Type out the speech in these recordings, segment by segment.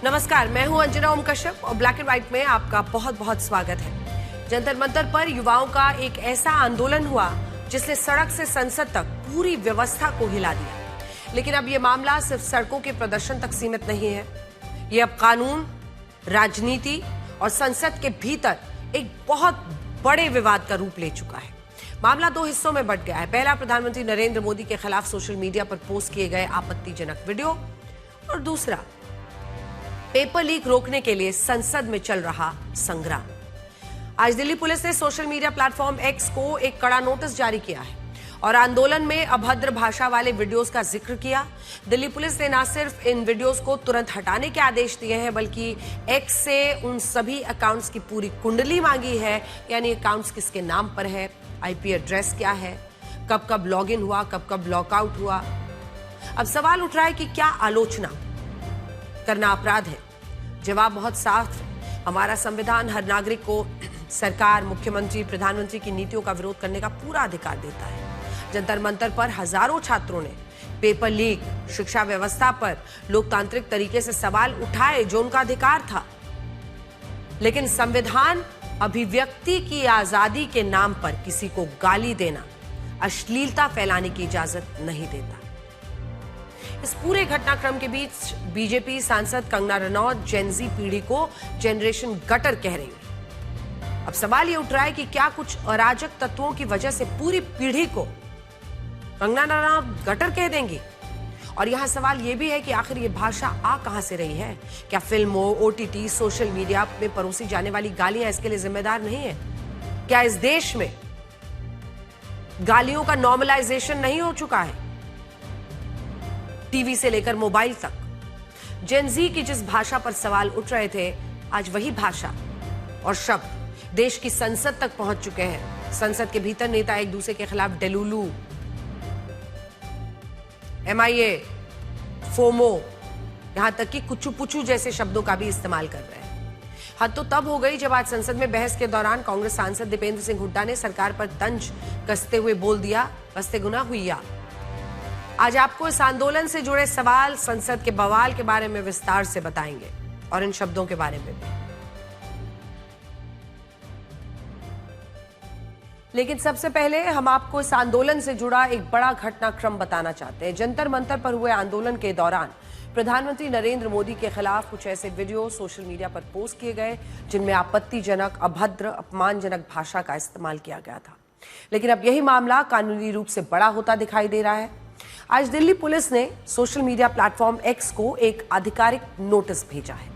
नमस्कार, मैं हूं अंजना ओम कश्यप और ब्लैक एंड व्हाइट में आपका बहुत बहुत स्वागत है। जंतर मंतर पर युवाओं का एक ऐसा आंदोलन हुआ जिसने सड़क से संसद तक पूरी व्यवस्था को हिला दिया। लेकिन अब यह मामला सिर्फ सड़कों के प्रदर्शन तक सीमित नहीं है। यह अब कानून, राजनीति और संसद के भीतर एक बहुत बड़े विवाद का रूप ले चुका है। मामला दो हिस्सों में बंट गया है। पहला, प्रधानमंत्री नरेंद्र मोदी के खिलाफ सोशल मीडिया पर पोस्ट किए गए आपत्तिजनक वीडियो, और दूसरा, पेपर लीक रोकने के लिए संसद में चल रहा संग्राम। आज दिल्ली पुलिस ने सोशल मीडिया प्लेटफॉर्म एक्स को एक कड़ा नोटिस जारी किया है और आंदोलन में अभद्र भाषा वाले वीडियोस का जिक्र किया। दिल्ली पुलिस ने न सिर्फ इन वीडियोस को तुरंत हटाने के आदेश दिए हैं, बल्कि एक्स से उन सभी अकाउंट्स की पूरी कुंडली मांगी है, यानी अकाउंट्स किसके नाम पर है, आईपी एड्रेस क्या है, कब कब लॉगिन हुआ, कब कब लॉकआउट हुआ। अब सवाल उठ रहा है कि क्या आलोचना करना अपराध है? जवाब बहुत साफ है। हमारा संविधान हर नागरिक को सरकार, मुख्यमंत्री, प्रधानमंत्री की नीतियों का विरोध करने का पूरा अधिकार देता है। जंतर मंतर पर हजारों छात्रों ने पेपर लीक, शिक्षा व्यवस्था पर लोकतांत्रिक तरीके से सवाल उठाए, जो उनका अधिकार था। लेकिन संविधान अभिव्यक्ति की आजादी के नाम पर किसी को गाली देना, अश्लीलता फैलाने की इजाजत नहीं देता। इस पूरे घटनाक्रम के बीच बीजेपी सांसद कंगना रनौत जेनजी पीढ़ी को जनरेशन गटर कह रही है। अब सवाल ये उठ रहा है कि क्या कुछ अराजक तत्वों की वजह से पूरी पीढ़ी को कंगना रनौत गटर कह देंगी? और यहां सवाल यह भी है कि आखिर ये भाषा आ कहां से रही है? क्या फिल्मों, ओटीटी, सोशल मीडिया में परोसी जाने वाली गालियां इसके लिए जिम्मेदार नहीं है? क्या इस देश में गालियों का नॉर्मलाइजेशन नहीं हो चुका है? टीवी से लेकर मोबाइल तक जेनजी की जिस भाषा पर सवाल उठ रहे थे, आज वही भाषा और शब्द देश की संसद तक पहुंच चुके हैं। संसद के भीतर नेता एक दूसरे के खिलाफ डेलुलू, एमआईए, फोमो, यहां तक कि कुचू पुचू जैसे शब्दों का भी इस्तेमाल कर रहे हैं। हद तो तब हो गई जब आज संसद में बहस के दौरान कांग्रेस सांसद दीपेंद्र सिंह हुड्डा ने सरकार पर तंज कसते हुए बोल दिया, बस्ते गुना हुईया। आज आपको इस आंदोलन से जुड़े सवाल, संसद के बवाल के बारे में विस्तार से बताएंगे और इन शब्दों के बारे में भी। लेकिन सबसे पहले हम आपको इस आंदोलन से जुड़ा एक बड़ा घटनाक्रम बताना चाहते हैं। जंतर मंतर पर हुए आंदोलन के दौरान प्रधानमंत्री नरेंद्र मोदी के खिलाफ कुछ ऐसे वीडियो सोशल मीडिया पर पोस्ट किए गए जिनमें आपत्तिजनक, अभद्र, अपमानजनक भाषा का इस्तेमाल किया गया था। लेकिन अब यही मामला कानूनी रूप से बड़ा होता दिखाई दे रहा है। आज दिल्ली पुलिस ने सोशल मीडिया प्लेटफॉर्म एक्स को एक आधिकारिक नोटिस भेजा है।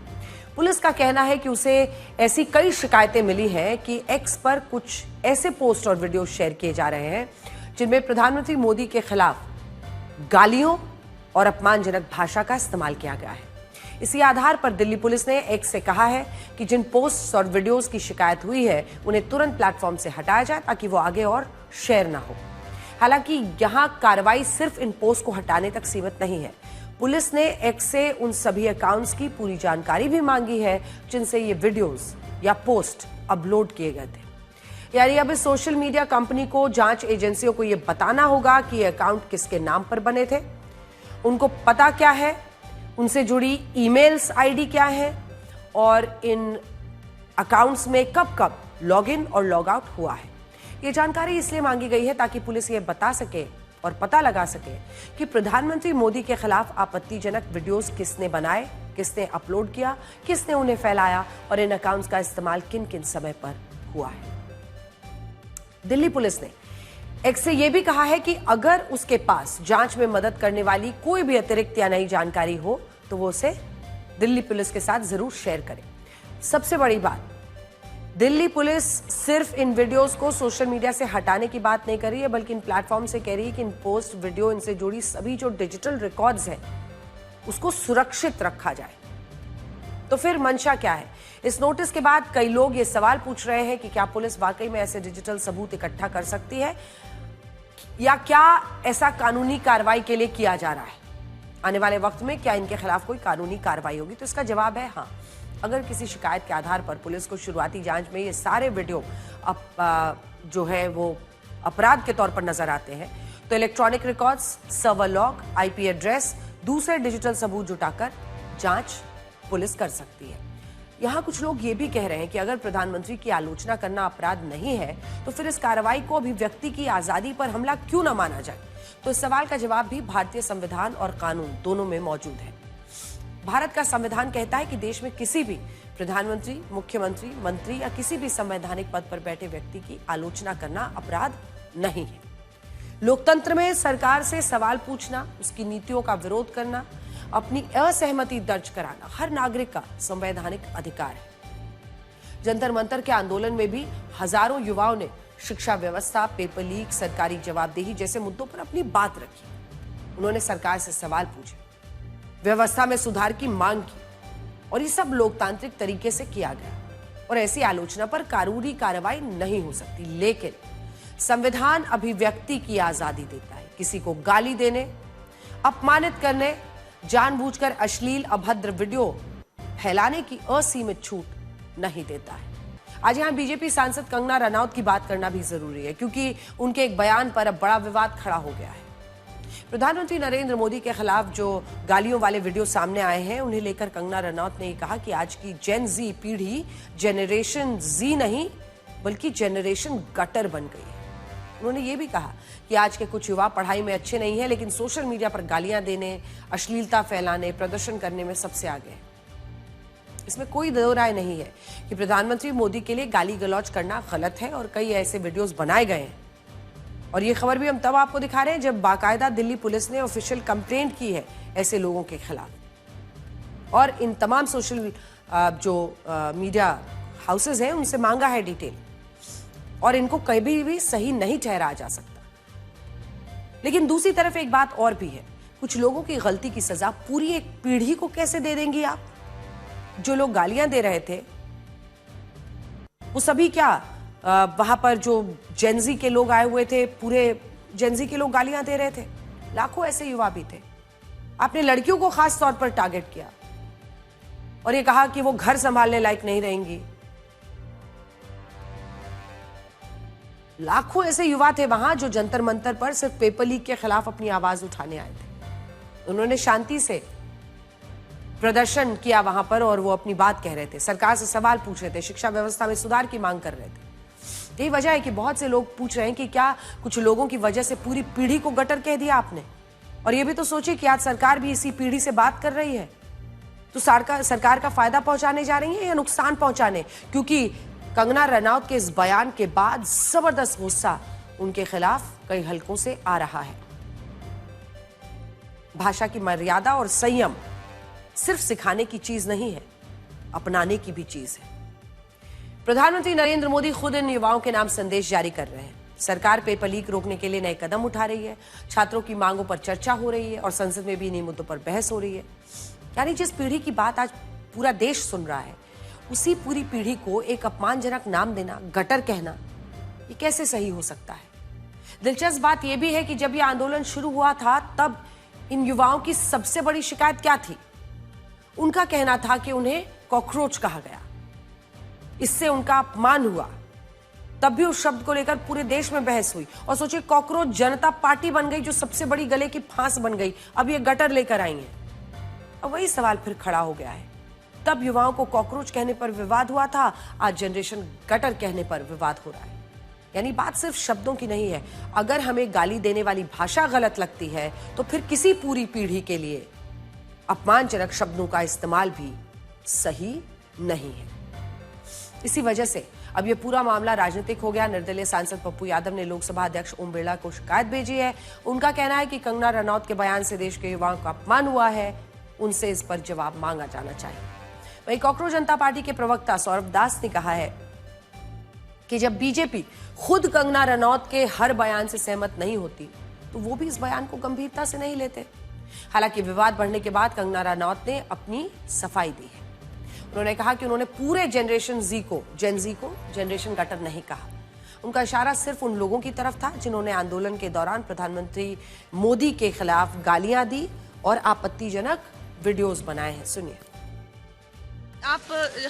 पुलिस का कहना है कि उसे ऐसी कई शिकायतें मिली हैं कि एक्स पर कुछ ऐसे पोस्ट और वीडियो शेयर किए जा रहे हैं जिनमें प्रधानमंत्री मोदी के खिलाफ गालियों और अपमानजनक भाषा का इस्तेमाल किया गया है। इसी आधार पर दिल्ली पुलिस ने एक्स से कहा है कि जिन पोस्ट्स और वीडियोस की शिकायत हुई है उन्हें तुरंत प्लेटफॉर्म से हटाया जाए ताकि वो आगे और शेयर ना हो। हालांकि यहां कार्रवाई सिर्फ इन पोस्ट को हटाने तक सीमित नहीं है। पुलिस ने एक्स से उन सभी अकाउंट्स की पूरी जानकारी भी मांगी है जिनसे ये वीडियोस या पोस्ट अपलोड किए गए थे। यानी अब इस सोशल मीडिया कंपनी को, जांच एजेंसियों को यह बताना होगा कि ये अकाउंट किसके नाम पर बने थे, उनको पता क्या है, उनसे जुड़ी ईमेल्स आईडी क्या है और इन अकाउंट्स में कब कब लॉगिन और लॉग आउट हुआ है। ये जानकारी इसलिए मांगी गई है ताकि पुलिस ये बता सके और पता लगा सके कि प्रधानमंत्री मोदी के खिलाफ आपत्तिजनक वीडियोस किसने बनाए, किसने अपलोड किया, किसने उन्हें फैलाया और इन अकाउंट्स का इस्तेमाल किन किन समय पर हुआ है। दिल्ली पुलिस ने एक्स से यह भी कहा है कि अगर उसके पास जांच में मदद करने वाली कोई भी अतिरिक्त या नई जानकारी हो तो वो उसे दिल्ली पुलिस के साथ जरूर शेयर करे। सबसे बड़ी बात, दिल्ली पुलिस सिर्फ इन वीडियोस को सोशल मीडिया से हटाने की बात नहीं कर रही है, बल्कि इन प्लेटफॉर्म से कह रही है कि इन पोस्ट, वीडियो, इनसे जुड़ी सभी जो डिजिटल रिकॉर्ड्स हैं उसको सुरक्षित रखा जाए। तो फिर मंशा क्या है? इस नोटिस के बाद कई लोग ये सवाल पूछ रहे हैं कि क्या पुलिस वाकई में ऐसे डिजिटल सबूत इकट्ठा कर सकती है या क्या ऐसा कानूनी कार्रवाई के लिए किया जा रहा है? आने वाले वक्त में क्या इनके खिलाफ कोई कानूनी कार्रवाई होगी? तो इसका जवाब है हाँ। अगर किसी शिकायत के आधार पर पुलिस को शुरुआती जांच में ये सारे वीडियो जो है वो अपराध के तौर पर नजर आते हैं तो electronic records, server log, IP address, दूसरे डिजिटल सबूत जुटाकर जांच पुलिस कर सकती है। यहाँ कुछ लोग ये भी कह रहे हैं कि अगर प्रधानमंत्री की आलोचना करना अपराध नहीं है तो फिर इस कार्रवाई को अभिव्यक्ति की आजादी पर हमला क्यों न माना जाए। तो इस सवाल का जवाब भी भारतीय संविधान और कानून दोनों में मौजूद है। भारत का संविधान कहता है कि देश में किसी भी प्रधानमंत्री, मुख्यमंत्री, मंत्री या किसी भी संवैधानिक पद पर बैठे व्यक्ति की आलोचना करना अपराध नहीं है। लोकतंत्र में सरकार से सवाल पूछना, उसकी नीतियों का विरोध करना, अपनी असहमति दर्ज कराना हर नागरिक का संवैधानिक अधिकार है। जंतर मंतर के आंदोलन में भी हजारों युवाओं ने शिक्षा व्यवस्था, पेपर लीक, सरकारी जवाबदेही जैसे मुद्दों पर अपनी बात रखी। उन्होंने सरकार से सवाल पूछे, व्यवस्था में सुधार की मांग की और ये सब लोकतांत्रिक तरीके से किया गया और ऐसी आलोचना पर कानूनी कार्रवाई नहीं हो सकती। लेकिन संविधान अभिव्यक्ति की आजादी देता है। किसी को गाली देने, अपमानित करने, जानबूझकर अश्लील अभद्र वीडियो फैलाने की असीमित छूट नहीं देता है। आज यहां बीजेपी सांसद कंगना रनौत की बात करना भी जरूरी है क्योंकि उनके एक बयान पर अब बड़ा विवाद खड़ा हो गया है। प्रधानमंत्री नरेंद्र मोदी के खिलाफ जो गालियों वाले वीडियो सामने आए हैं उन्हें लेकर कंगना रनौत ने कहा कि आज की जेन जी पीढ़ी जनरेशन जी नहीं बल्कि जनरेशन गटर बन गई है। उन्होंने ये भी कहा कि आज के कुछ युवा पढ़ाई में अच्छे नहीं हैं लेकिन सोशल मीडिया पर गालियां देने, अश्लीलता फैलाने, प्रदर्शन करने में सबसे आगे हैं। इसमें कोई दो राय नहीं है कि प्रधानमंत्री मोदी के लिए गाली गलौज करना गलत है और कई ऐसे वीडियोस बनाए गए हैं। और ये खबर भी हम तब आपको दिखा रहे हैं जब बाकायदा दिल्ली पुलिस ने ऑफिशियल कंप्लेंट की है ऐसे लोगों के खिलाफ और इन तमाम सोशल मीडिया हाउसेज हैं उनसे मांगा है डिटेल और इनको कभी भी सही नहीं ठहराया जा सकता। लेकिन दूसरी तरफ एक बात और भी है, कुछ लोगों की गलती की सजा पूरी एक पीढ़ी को कैसे दे देंगी आप? जो लोग गालियां दे रहे थे वो सभी क्या वहां पर जो जेनजी के लोग आए हुए थे, पूरे जेनजी के लोग गालियां दे रहे थे? लाखों ऐसे युवा भी थे। आपने लड़कियों को खास तौर पर टारगेट किया और ये कहा कि वो घर संभालने लायक नहीं रहेंगी। लाखों ऐसे युवा थे वहां जो जंतर मंतर पर सिर्फ पेपर लीक के खिलाफ अपनी आवाज उठाने आए थे। उन्होंने शांति से प्रदर्शन किया वहां पर और वो अपनी बात कह रहे थे, सरकार से सवाल पूछ रहे थे, शिक्षा व्यवस्था में सुधार की मांग कर रहे थे। यही वजह है कि बहुत से लोग पूछ रहे हैं कि क्या कुछ लोगों की वजह से पूरी पीढ़ी को गटर कह दिया आपने? और ये भी तो सोचिए कि आज सरकार भी इसी पीढ़ी से बात कर रही है, तो सरकार का फायदा पहुंचाने जा रही है या नुकसान पहुंचाने? क्योंकि कंगना रनौत के इस बयान के बाद जबरदस्त गुस्सा उनके खिलाफ कई हलकों से आ रहा है। भाषा की मर्यादा और संयम सिर्फ सिखाने की चीज नहीं है, अपनाने की भी चीज है। प्रधानमंत्री नरेंद्र मोदी खुद इन युवाओं के नाम संदेश जारी कर रहे हैं। सरकार पेपर लीक रोकने के लिए नए कदम उठा रही है, छात्रों की मांगों पर चर्चा हो रही है और संसद में भी इन्हीं मुद्दों पर बहस हो रही है। यानी जिस पीढ़ी की बात आज पूरा देश सुन रहा है, उसी पूरी पीढ़ी को एक अपमानजनक नाम देना, गटर कहना, ये कैसे सही हो सकता है? दिलचस्प बात यह भी है कि जब यह आंदोलन शुरू हुआ था तब इन युवाओं की सबसे बड़ी शिकायत क्या थी? उनका कहना था कि उन्हें कॉकरोच कहा गया, इससे उनका अपमान हुआ। तब भी उस शब्द को लेकर पूरे देश में बहस हुई और सोचिए कॉकरोच जनता पार्टी बन गई जो सबसे बड़ी गले की फांस बन गई, अब ये गटर लेकर आई है। अब वही सवाल फिर खड़ा हो गया है। तब युवाओं को कॉकरोच कहने पर विवाद हुआ था, आज जनरेशन गटर कहने पर विवाद हो रहा है। यानी बात सिर्फ शब्दों की नहीं है। अगर हमें गाली देने वाली भाषा गलत लगती है तो फिर किसी पूरी पीढ़ी के लिए अपमानजनक शब्दों का इस्तेमाल भी सही नहीं है। इसी वजह से अब यह पूरा मामला राजनीतिक हो गया। निर्दलीय सांसद पप्पू यादव ने लोकसभा अध्यक्ष ओम बिरला को शिकायत भेजी है। उनका कहना है कि कंगना रनौत के बयान से देश के युवाओं का अपमान हुआ है, उनसे इस पर जवाब मांगा जाना चाहिए। वहीं कॉकरोच जनता पार्टी के प्रवक्ता सौरभ दास ने कहा है कि जब बीजेपी खुद कंगना रनौत के हर बयान से सहमत नहीं होती तो वो भी इस बयान को गंभीरता से नहीं लेते। हालांकि विवाद बढ़ने के बाद कंगना रनौत ने अपनी सफाई दी है। उन्होंने कहा कि उन्होंने पूरे जेन जी को जनरेशन गटर नहीं कहा। उनका इशारा सिर्फ उन लोगों की तरफ था जिन्होंने आंदोलन के दौरान प्रधानमंत्री मोदी के खिलाफ गालियां दी और आपत्तिजनक वीडियोस बनाए हैं। सुनिए। आप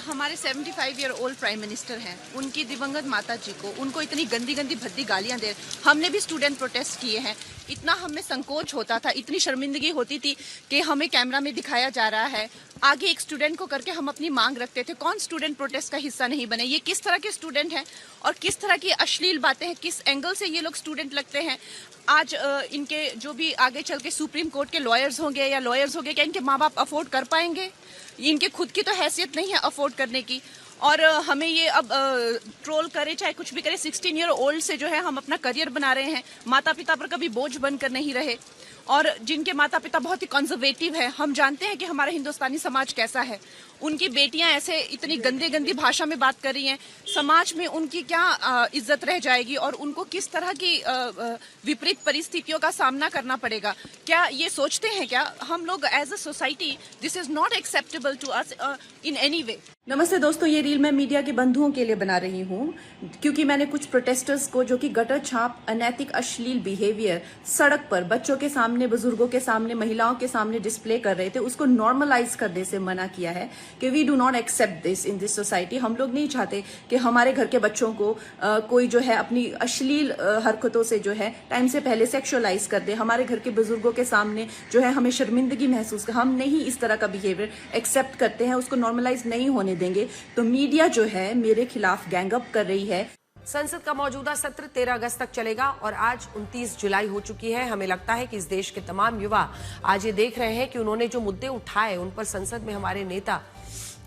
हमारे 75 ईयर ओल्ड प्राइम मिनिस्टर हैं, उनकी दिवंगत माता जी को उनको इतनी गंदी गंदी भद्दी गालियां दे। हमने भी स्टूडेंट प्रोटेस्ट किए हैं, इतना हमें संकोच होता था, इतनी शर्मिंदगी होती थी कि हमें कैमरा में दिखाया जा रहा है, आगे एक स्टूडेंट को करके हम अपनी मांग रखते थे। कौन स्टूडेंट प्रोटेस्ट का हिस्सा नहीं बने? ये किस तरह के स्टूडेंट हैं और किस तरह की अश्लील बातें हैं, किस एंगल से ये लोग स्टूडेंट लगते हैं। आज इनके जो भी आगे चल के सुप्रीम कोर्ट के लॉयर्स होंगे या लॉयर्स होंगे, क्या इनके माँ बाप अफोर्ड कर पाएंगे? इनके खुद की तो हैसियत नहीं है अफोर्ड करने की। और हमें ये अब ट्रोल करे चाहे कुछ भी करे, 16 ईयर ओल्ड से जो है हम अपना करियर बना रहे हैं, माता पिता पर कभी बोझ बनकर नहीं रहे। और जिनके माता पिता बहुत ही कंजर्वेटिव है, हम जानते हैं कि हमारा हिंदुस्तानी समाज कैसा है, उनकी बेटियां ऐसे इतनी गंदे गंदी भाषा में बात कर रही हैं, समाज में उनकी क्या इज्जत रह जाएगी और उनको किस तरह की विपरीत परिस्थितियों का सामना करना पड़ेगा। क्या ये सोचते हैं क्या हम लोग as a society this is not acceptable to us in any way. नमस्ते दोस्तों, ये रील मैं मीडिया के बंधुओं के लिए बना रही हूँ क्योंकि मैंने कुछ प्रोटेस्टर्स को जो कि गटर छाप अनैतिक अश्लील बिहेवियर सड़क पर बच्चों के सामने, बुजुर्गों के सामने, महिलाओं के सामने डिस्प्ले कर रहे थे, उसको नॉर्मलाइज करने से मना किया है कि we do not accept this in this society. हम लोग नहीं चाहते कि हमारे घर के बच्चों को कोई जो है अपनी अश्लील हरकतों से जो है टाइम से पहले सेक्सुअलाइज कर दे। हमारे घर के बुजुर्गों के सामने जो है हमें शर्मिंदगी महसूस कर, हम नहीं इस तरह का बिहेवियर एक्सेप्ट करते हैं, उसको नॉर्मलाइज नहीं होने देंगे। तो मीडिया जो है मेरे खिलाफ गैंगअप कर रही है। संसद का मौजूदा सत्र 13 अगस्त तक चलेगा और आज 29 जुलाई हो चुकी है। हमें लगता है कि इस देश के तमाम युवा आज ये देख रहे हैं कि उन्होंने जो मुद्दे उठाए उन पर संसद में हमारे नेता,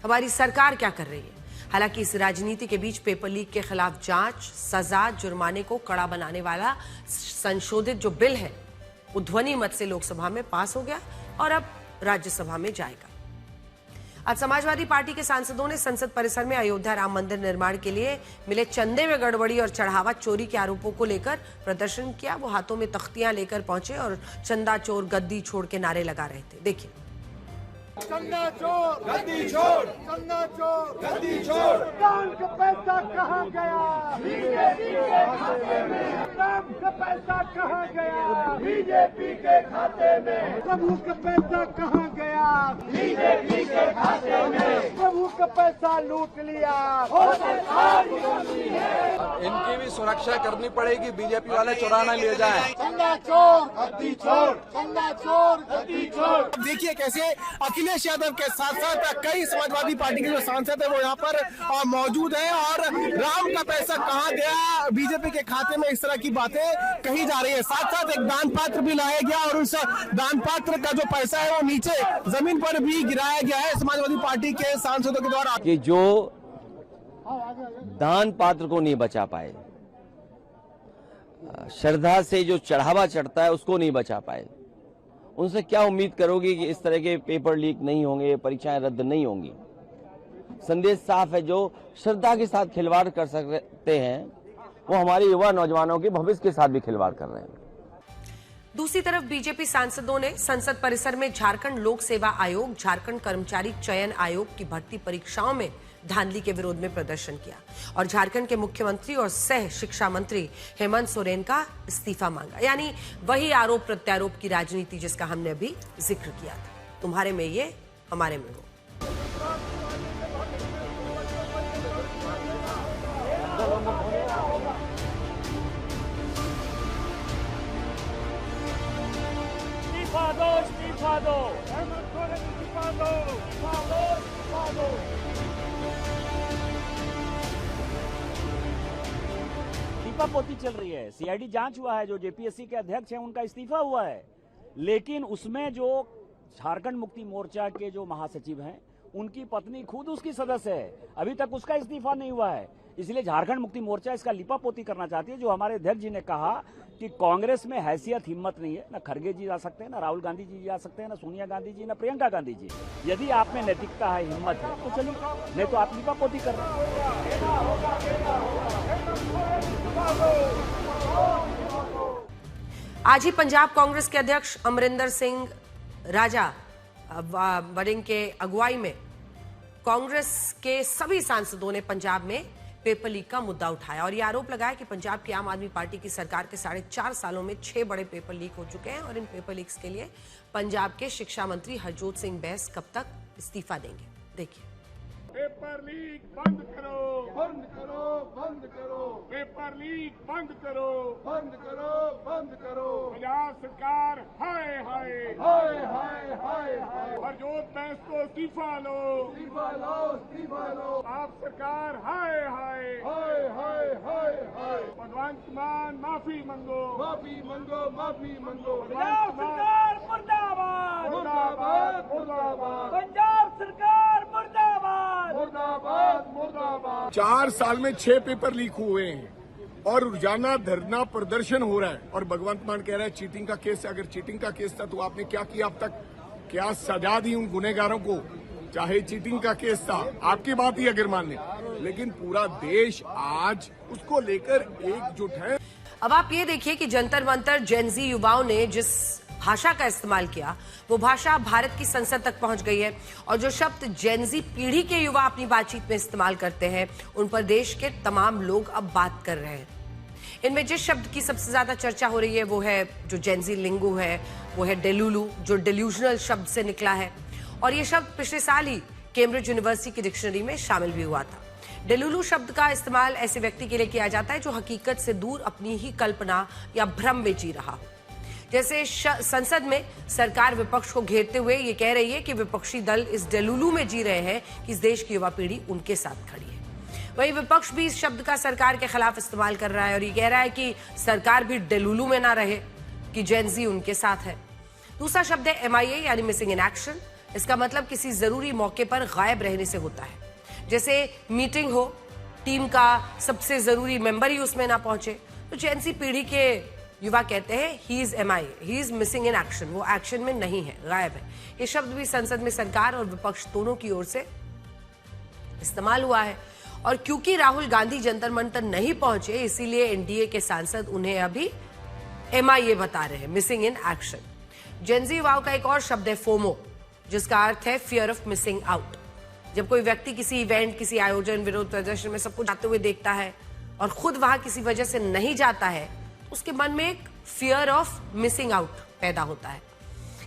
हमारी सरकार क्या कर रही है। हालांकि इस राजनीति के बीच पेपर लीक के खिलाफ जांच, सजा, जुर्माने को कड़ा बनाने वाला संशोधित जो बिल है वो ध्वनि मत से लोकसभा में पास हो गया और अब राज्यसभा में जाएगा। आज समाजवादी पार्टी के सांसदों ने संसद परिसर में अयोध्या राम मंदिर निर्माण के लिए मिले चंदे में गड़बड़ी और चढ़ावा चोरी के आरोपों को लेकर प्रदर्शन किया। वो हाथों में तख्तियां लेकर पहुंचे और चंदा चोर गद्दी छोड़ के नारे लगा रहे थे। देखिए। चंदा चोर गद्दी छोड़, चंदा चोर गद्दी छोड़। राम का पैसा कहाँ गया? बीजेपी के खाते में। राम का पैसा कहाँ गया? बीजेपी के खाते में। प्रभु का पैसा कहाँ गया? बीजेपी के खाते में। प्रभु का पैसा लूट लिया। इनकी भी सुरक्षा करनी पड़ेगी, बीजेपी वाले चुरा न ले जाए। चंदा चोर गद्दी छोड़, चंदा चोर गद्दी छोड़। देखिए कैसे अखिलेश यादव के साथ साथ कई समाजवादी पार्टी के जो सांसद है वो यहाँ पर मौजूद हैं और राम का पैसा कहाँ गया, बीजेपी के खाते में, इस तरह की बातें कही जा रही है। साथ साथ एक दान पात्र भी लाया गया और उस दान पात्र का जो पैसा है वो नीचे जमीन पर भी गिराया गया है समाजवादी पार्टी के सांसदों के द्वारा। कि जो दान पात्र को नहीं बचा पाए, श्रद्धा से जो चढ़ावा चढ़ता है उसको नहीं बचा पाए, उनसे क्या उम्मीद करोगे कि इस तरह के पेपर लीक नहीं होंगे, परीक्षाएं रद्द नहीं होंगी। संदेश साफ है, जो श्रद्धा के साथ खिलवाड़ कर सकते हैं वो हमारे युवा नौजवानों के भविष्य के साथ भी खिलवाड़ कर रहे हैं। दूसरी तरफ बीजेपी सांसदों ने संसद परिसर में झारखंड लोक सेवा आयोग, झारखंड कर्मचारी चयन आयोग की भर्ती परीक्षाओं में धांधली के विरोध में प्रदर्शन किया और झारखंड के मुख्यमंत्री और सह शिक्षा मंत्री हेमंत सोरेन का इस्तीफा मांगा। यानी वही आरोप प्रत्यारोप की राजनीति जिसका हमने अभी जिक्र किया था। तुम्हारे में ये, हमारे में वो। इस्तीफा दो, इस्तीफा दो, हेमंत सोरेन इस्तीफा दो, इस्तीफा दो, इस्तीफा दो। पोती चल रही है, सीआईडी जांच हुआ है, जो जेपीएससी के अध्यक्ष हैं उनका इस्तीफा हुआ है, लेकिन उसमें जो झारखंड मुक्ति मोर्चा के जो महासचिव हैं उनकी पत्नी खुद उसकी सदस्य है, अभी तक उसका इस्तीफा नहीं हुआ है। इसलिए झारखंड मुक्ति मोर्चा इसका लिपापोती करना चाहती है। जो हमारे अध्यक्ष जी ने कहा कि कांग्रेस में हैसियत, हिम्मत नहीं है, ना खड़गे जी जा सकते हैं, ना राहुल गांधी जी जा सकते हैं, ना सोनिया गांधी जी, ना प्रियंका गांधी जी। यदि आप में नैतिकता है, हिम्मत है तो चलिए, नहीं तो आप लिपापोती कर रहे हैं। आज ही पंजाब कांग्रेस के अध्यक्ष अमरिंदर सिंह राजा वड़िंग के अगुवाई में कांग्रेस के सभी सांसदों ने पंजाब में पेपर लीक का मुद्दा उठाया और यह आरोप लगाया कि पंजाब की आम आदमी पार्टी की सरकार के 4.5 सालों में 6 बड़े पेपर लीक हो चुके हैं और इन पेपर लीक्स के लिए पंजाब के शिक्षा मंत्री हरजोत सिंह बैस कब तक इस्तीफा देंगे। देखिए। पेपर लीक बंद करो, बंद करो, बंद करो। पेपर लीक बंद करो, बंद करो, बंद करो। पंजाब सरकार हाय हाय, हाय हाय, हाय हाय। हरजोत बैंस को इस्तीफा लो, इस्तीफा लो, इस्तीफा लो। आप सरकार हाय हाय, हाय हाय, हाय हाय। भगवंत मान माफी मंगो, माफी मंगो, माफी मंगो। पंजाब सरकार मुर्दाबाद, मुर्दाबाद, मुर्दाबाद। पंजाब सरकार मुर्दाबाद, मुर्दाबाद, मुर्दाबाद। 4 साल में 6 पेपर लीक हुए हैं और रोजाना धरना प्रदर्शन हो रहा है और भगवंत मान कह रहा है चीटिंग का केस है। अगर चीटिंग का केस था तो आपने क्या किया अब तक? क्या सजा दी उन गुनहगारों को? चाहे चीटिंग का केस था, आपकी बात ही अगर मान लें, लेकिन पूरा देश आज उसको लेकर एकजुट है। अब आप ये देखिए कि जंतर मंतर जेनजी युवाओं ने जिस भाषा का इस्तेमाल किया वो भाषा भारत की संसद तक पहुंच गई है और जो शब्द जेनजी पीढ़ी के युवा अपनी बातचीत में इस्तेमाल करते हैं उन पर देश के तमाम लोग अब बात कर रहे हैं। इनमें जिस शब्द की सबसे ज्यादा चर्चा हो रही है वो है जो जेनजी लिंगू है, वो है डेलुलू, जो डेल्यूजनल शब्द से निकला है और ये शब्द पिछले साल ही कैम्ब्रिज यूनिवर्सिटी की डिक्शनरी में शामिल भी हुआ था। डेलुलू शब्द का इस्तेमाल ऐसे व्यक्ति के लिए किया जाता है जो हकीकत से दूर अपनी ही कल्पना या भ्रम में जी रहा हो। जैसे संसद में सरकार विपक्ष को घेरते हुए ये कह रही है कि विपक्षी दल इस डेलुलू में जी रहे हैं कि इस देश की युवा पीढ़ी उनके साथ खड़ी है। वहीं विपक्ष भी इस शब्द का सरकार के खिलाफ इस्तेमाल कर रहा है और ये कह रहा है कि सरकार भी डेलुलू में ना रहे, कि जेनजी उनके साथ है। दूसरा शब्द है MIA यानी मिसिंग इन एक्शन। इसका मतलब किसी जरूरी मौके पर गायब रहने से होता है। जैसे मीटिंग हो, टीम का सबसे जरूरी मेंबर ही उसमें ना पहुंचे तो जेनजी पीढ़ी के युवा कहते हैं he is MIA, he is missing in action. वो एक्शन में नहीं है, गायब है। ये शब्द भी संसद में सरकार और विपक्ष दोनों की ओर से इस्तेमाल हुआ है और क्योंकि राहुल गांधी जंतर मंतर नहीं पहुंचे इसीलिए NDA के सांसद उन्हें अभी MIA बता रहे हैं, मिसिंग इन एक्शन। जेनजी युवाओं का एक और शब्द है फोमो, जिसका अर्थ है फियर ऑफ मिसिंग आउट। जब कोई व्यक्ति किसी इवेंट, किसी आयोजन, विरोध प्रदर्शन में सबको जाते हुए देखता है और खुद वहां किसी वजह से नहीं जाता है तो उसके मन में एक फियर ऑफ मिसिंग आउट पैदा होता है।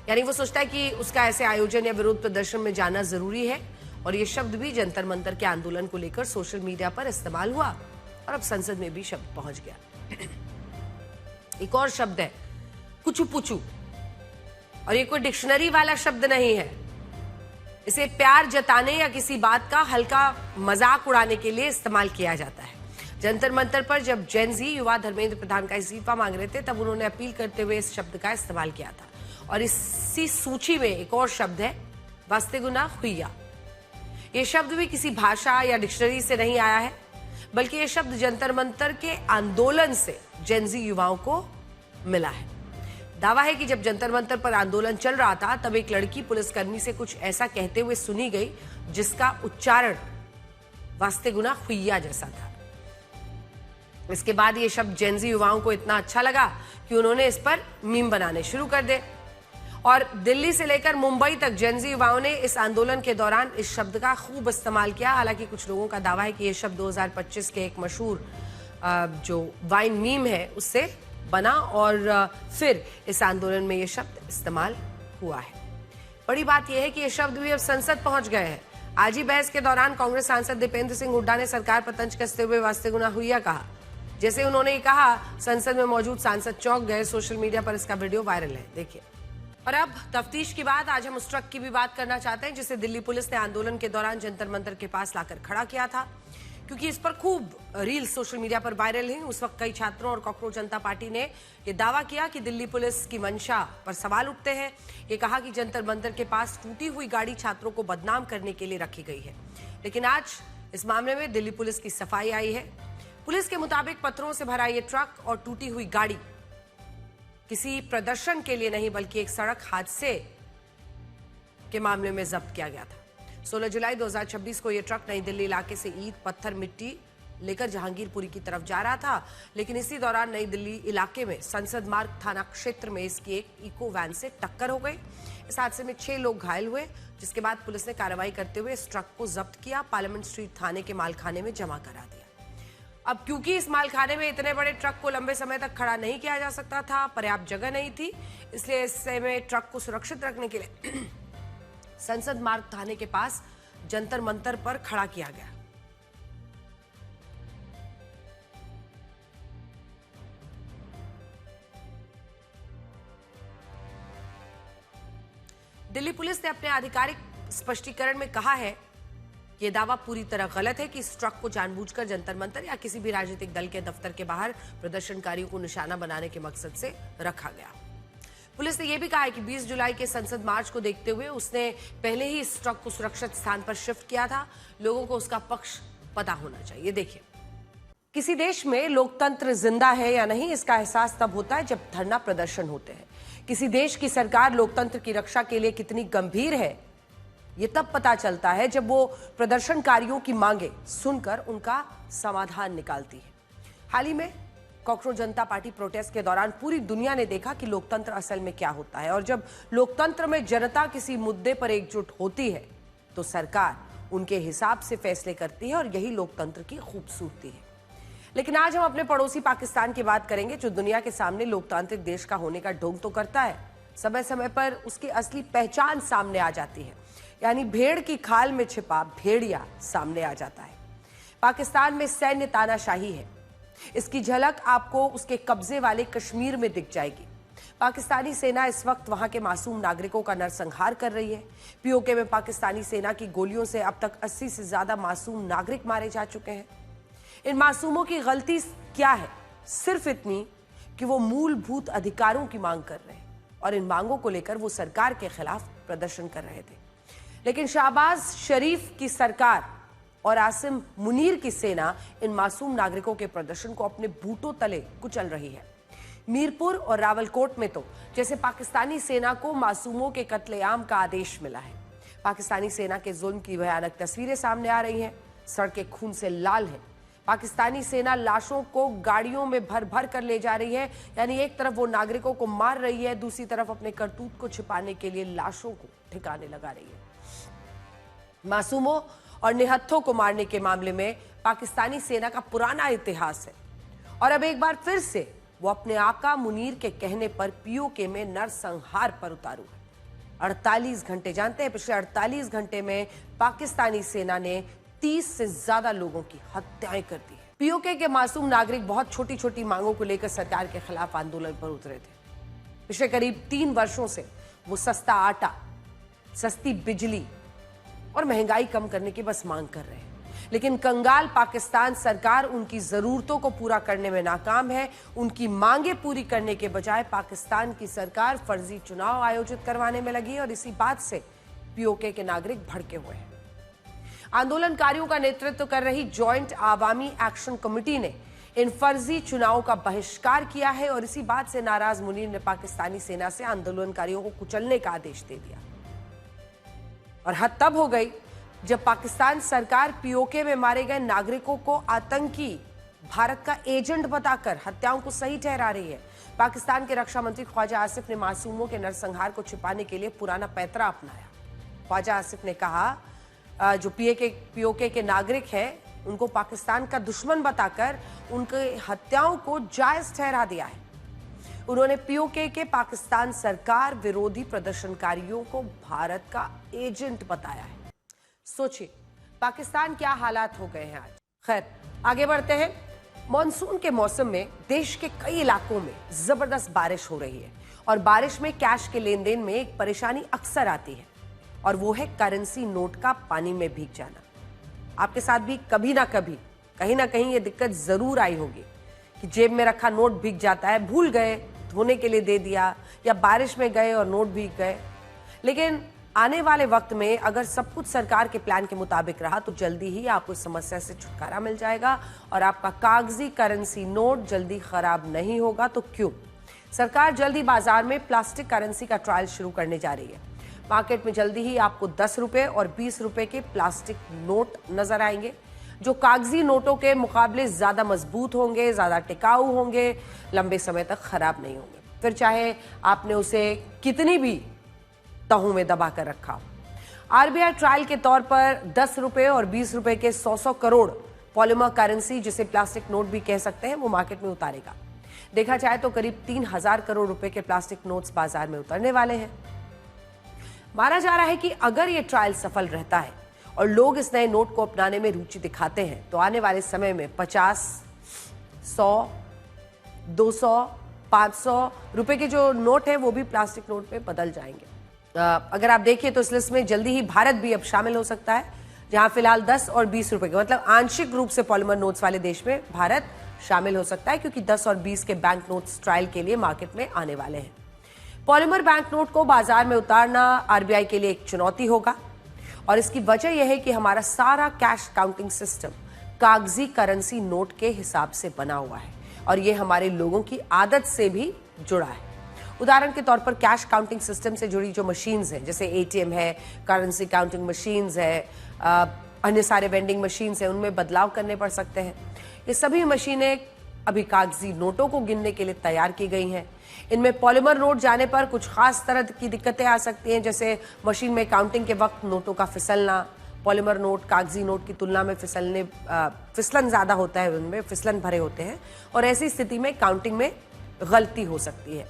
यानी वो सोचता है कि उसका ऐसे आयोजन या विरोध प्रदर्शन में जाना जरूरी है और ये शब्द भी जंतर मंतर के आंदोलन को लेकर सोशल मीडिया पर इस्तेमाल हुआ और अब संसद में भी शब्द पहुंच गया। एक और शब्द है कुचू पुचू और ये कोई डिक्शनरी वाला शब्द नहीं है। इसे प्यार जताने या किसी बात का हल्का मजाक उड़ाने के लिए इस्तेमाल किया जाता है। जंतर मंतर पर जब जेनजी युवा धर्मेंद्र प्रधान का इस्तीफा मांग रहे थे तब उन्होंने अपील करते हुए इस शब्द का इस्तेमाल किया था और इसी सूची में एक और शब्द है वास्तेगुना हुइया। ये शब्द भी किसी भाषा या डिक्शनरी से नहीं आया है बल्कि ये शब्द जंतर मंतर के आंदोलन से जेनजी युवाओं को मिला है। दावा है कि जब जंतर मंतर पर आंदोलन चल रहा था तब एक लड़की पुलिसकर्मी से कुछ ऐसा कहते हुए सुनी गई जिसका उच्चारण वास्तेगुना हुइया जैसा था। इसके बाद ये शब्द जेनजी युवाओं को इतना अच्छा लगा कि उन्होंने इस पर मीम बनाने शुरू कर दिए और दिल्ली से लेकर मुंबई तक जेनजी युवाओं ने इस आंदोलन के दौरान इस शब्द का खूब इस्तेमाल किया। हालांकि कुछ लोगों का दावा है कि यह शब्द 2025 के एक मशहूर जो वाइन मीम है उससे बना और फिर इस आंदोलन में यह शब्द इस्तेमाल हुआ है। बड़ी बात यह है कि यह शब्द भी अब संसद पहुंच गए हैं। आज ही बहस के दौरान कांग्रेस सांसद दीपेंद्र सिंह हुड्डा ने सरकार पर तंज कसते हुए वास्तेगुना हुइया कहा। जैसे उन्होंने कहा संसद में मौजूद सांसद चौंक गए। सोशल मीडिया पर इसका वीडियो वायरल है, देखिए। और अब तफ्तीश की बात, आज हम उस ट्रक की भी बात करना चाहते हैं जिसे दिल्ली पुलिस ने आंदोलन के दौरान जंतर मंतर के पास लाकर खड़ा किया था, क्योंकि इस पर खूब रील सोशल मीडिया पर वायरल हुई। उस वक्त कई छात्रों और कॉकरोच जनता पार्टी ने यह दावा किया कि दिल्ली पुलिस की मंशा पर सवाल उठते हैं। ये कहा कि जंतर मंतर के पास टूटी हुई गाड़ी छात्रों को बदनाम करने के लिए रखी गई है। लेकिन आज इस मामले में दिल्ली पुलिस की सफाई आई है। पुलिस के मुताबिक पत्थरों से भरा ये ट्रक और टूटी हुई गाड़ी किसी प्रदर्शन के लिए नहीं बल्कि एक सड़क हादसे के मामले में जब्त किया गया था। 16 जुलाई 2026 को यह ट्रक नई दिल्ली इलाके से ईंट, पत्थर, मिट्टी लेकर जहांगीरपुरी की तरफ जा रहा था। लेकिन इसी दौरान नई दिल्ली इलाके में संसद मार्ग थाना क्षेत्र में इसकी एक इको वैन से टक्कर हो गई। इस हादसे में 6 लोग घायल हुए, जिसके बाद पुलिस ने कार्रवाई करते हुए इस ट्रक को जब्त किया, पार्लियामेंट स्ट्रीट थाने के मालखाने में जमा करा दिया। अब क्योंकि इस मालखाने में इतने बड़े ट्रक को लंबे समय तक खड़ा नहीं किया जा सकता था, पर्याप्त जगह नहीं थी, इसलिए इससे में ट्रक को सुरक्षित रखने के लिए संसद मार्ग थाने के पास जंतर मंतर पर खड़ा किया गया। दिल्ली पुलिस ने अपने आधिकारिक स्पष्टीकरण में कहा है कि यह दावा पूरी तरह गलत है कि इस ट्रक को जानबूझकर जंतर मंतर या किसी भी राजनीतिक दल के दफ्तर के बाहर प्रदर्शनकारियों को निशाना बनाने के मकसद से रखा गया। पुलिस ने यह भी कहा है कि 20 जुलाई के संसद मार्च को देखते हुए उसने पहले ही इस ट्रक को सुरक्षित स्थान पर शिफ्ट किया था। लोगों को उसका पक्ष पता होना चाहिए। देखिए, किसी देश में लोकतंत्र जिंदा है या नहीं, इसका एहसास तब होता है जब धरना प्रदर्शन होते हैं। किसी देश की सरकार लोकतंत्र की रक्षा के लिए कितनी गंभीर है, ये तब पता चलता है जब वो प्रदर्शनकारियों की मांगे सुनकर उनका समाधान निकालती है। हाल ही में कॉकरोच जनता पार्टी प्रोटेस्ट के दौरान पूरी दुनिया ने देखा कि लोकतंत्र असल में क्या होता है, और जब लोकतंत्र में जनता किसी मुद्दे पर एकजुट होती है तो सरकार उनके हिसाब से फैसले करती है, और यही लोकतंत्र की खूबसूरती है। लेकिन आज हम अपने पड़ोसी पाकिस्तान की बात करेंगे, जो दुनिया के सामने लोकतांत्रिक देश का होने का ढोंग तो करता है, समय समय पर उसकी असली पहचान सामने आ जाती है, यानी भेड़ की खाल में छिपा भेड़िया सामने आ जाता है। पाकिस्तान में सैन्य तानाशाही है। इसकी झलक आपको उसके कब्जे वाले कश्मीर में दिख जाएगी। पाकिस्तानी सेना इस वक्त वहां के मासूम नागरिकों का नरसंहार कर रही है। पीओके में पाकिस्तानी सेना की गोलियों से अब तक 80 से ज्यादा मासूम नागरिक मारे जा चुके हैं। इन मासूमों की गलती क्या है? सिर्फ इतनी कि वो मूलभूत अधिकारों की मांग कर रहे हैं, और इन मांगों को लेकर वो सरकार के खिलाफ प्रदर्शन कर रहे थे। लेकिन शहबाज शरीफ की सरकार और आसिम मुनीर की सेना इन मासूम नागरिकों के प्रदर्शन को अपने बूटों तले कुचल रही है। मीरपुर और रावलकोट में तो जैसे पाकिस्तानी सेना को मासूमों के कत्लेआम का आदेश मिला है। पाकिस्तानी सेना के जुल्म की भयानक तस्वीरें सामने आ रही हैं। सड़कें खून से लाल हैं। पाकिस्तानी सेना लाशों को गाड़ियों में भर भर कर ले जा रही है, यानी एक तरफ वो नागरिकों को मार रही है, दूसरी तरफ अपने करतूत को छिपाने के लिए लाशों को ठिकाने लगा रही है। मासूमों और निहत्थों को मारने के मामले में पाकिस्तानी सेना का पुराना इतिहास है, और अब एक बार फिर से वो अपने आका मुनीर के कहने पर पीओके में नरसंहार पर उतारू है। 48 घंटे, जानते हैं पिछले 48 घंटे में पाकिस्तानी सेना ने 30 से ज्यादा लोगों की हत्याएं कर दी है। पीओके के मासूम नागरिक बहुत छोटी छोटी मांगों को लेकर सरकार के खिलाफ आंदोलन पर उतरे थे। पिछले करीब 3 वर्षों से वो सस्ता आटा, सस्ती बिजली और महंगाई कम करने की बस मांग कर रहे हैं। लेकिन कंगाल पाकिस्तान सरकार उनकी जरूरतों को पूरा करने में नाकाम है। उनकी मांगे पूरी करने के बजाय पाकिस्तान की सरकार फर्जी चुनाव आयोजित करवाने में लगी है, और इसी बात से पीओके के नागरिक भड़के हुए हैं। आंदोलनकारियों का नेतृत्व कर रही जॉइंट आवामी एक्शन कमेटी ने इन फर्जी चुनावों का बहिष्कार किया है, और इसी बात से नाराज मुनीर ने पाकिस्तानी सेना से आंदोलनकारियों को कुचलने का आदेश दे दिया। और हद तब हो गई जब पाकिस्तान सरकार पीओके में मारे गए नागरिकों को आतंकी, भारत का एजेंट बताकर हत्याओं को सही ठहरा रही है। पाकिस्तान के रक्षा मंत्री ख्वाजा आसिफ ने मासूमों के नरसंहार को छिपाने के लिए पुराना पैतरा अपनाया। ख्वाजा आसिफ ने कहा जो पीओके के नागरिक हैं उनको पाकिस्तान का दुश्मन बताकर उनके हत्याओं को जायज ठहरा दिया है। उन्होंने पीओके के पाकिस्तान सरकार विरोधी प्रदर्शनकारियों को भारत का एजेंट बताया है। सोचिए पाकिस्तान क्या हालात हो गए हैं आज। खैर, आगे बढ़ते हैं। मॉनसून के मौसम में देश के कई इलाकों में जबरदस्त बारिश हो रही है, और बारिश में कैश के लेन देन में एक परेशानी अक्सर आती है, और वो है करेंसी नोट का पानी में भीग जाना। आपके साथ भी कभी ना कभी कहीं ना कहीं ये दिक्कत जरूर आई होगी कि जेब में रखा नोट भीग जाता है, भूल गए, धोने के लिए दे दिया, या बारिश में गए और नोट भीग गए। लेकिन आने वाले वक्त में अगर सब कुछ सरकार के प्लान के मुताबिक रहा तो जल्दी ही आपको इस समस्या से छुटकारा मिल जाएगा, और आपका कागजी करेंसी नोट जल्दी खराब नहीं होगा। तो क्यों? सरकार जल्दी बाजार में प्लास्टिक करेंसी का ट्रायल शुरू करने जा रही है। मार्केट में जल्दी ही आपको 10 रुपए और 20 रुपए के प्लास्टिक नोट नजर आएंगे, जो कागजी नोटों के मुकाबले ज्यादा मजबूत होंगे, ज्यादा टिकाऊ होंगे, लंबे समय तक खराब नहीं होंगे, फिर चाहे आपने उसे कितनी भी तहों में दबा कर रखा हो। आरबीआई ट्रायल के तौर पर 10 रुपए और 20 रुपए के 100 करोड़ पॉलीमर करेंसी, जिसे प्लास्टिक नोट भी कह सकते हैं, वो मार्केट में उतारेगा। देखा जाए तो करीब 3000 करोड़ रुपए के प्लास्टिक नोट्स बाजार में उतरने वाले हैं। माना जा रहा है कि अगर ये ट्रायल सफल रहता है और लोग इस नए नोट को अपनाने में रुचि दिखाते हैं तो आने वाले समय में 50, 100, 200, 500 रुपए के जो नोट हैं वो भी प्लास्टिक नोट में बदल जाएंगे। अगर आप देखिए तो इस लिस्ट में जल्दी ही भारत भी अब शामिल हो सकता है, जहां फिलहाल 10 और 20 रुपए के मतलब आंशिक रूप से पॉलीमर नोट्स वाले देश में भारत शामिल हो सकता है, क्योंकि 10 और 20 के बैंक नोट्स ट्रायल के लिए मार्केट में आने वाले हैं। पॉलीमर बैंक नोट को बाजार में उतारना आरबीआई के लिए एक चुनौती होगा और इसकी वजह यह है कि हमारा सारा कैश काउंटिंग सिस्टम कागजी करेंसी नोट के हिसाब से बना हुआ है और ये हमारे लोगों की आदत से भी जुड़ा है। उदाहरण के तौर पर कैश काउंटिंग सिस्टम से जुड़ी जो मशीन्स हैं, जैसे एटीएम है, करेंसी काउंटिंग मशीन्स है, अन्य सारे वेंडिंग मशीन्स हैं, उनमें बदलाव करने पड़ सकते हैं। ये सभी मशीनें अभी कागजी नोटों को गिनने के लिए तैयार की गई हैं। इनमें पॉलीमर नोट जाने पर कुछ खास तरह की दिक्कतें आ सकती हैं, जैसे मशीन में काउंटिंग के वक्त नोटों का फिसलना। पॉलीमर नोट कागजी नोट की तुलना में फिसलन ज्यादा होता है, उनमें फिसलन भरे होते हैं और ऐसी स्थिति में काउंटिंग में गलती हो सकती है।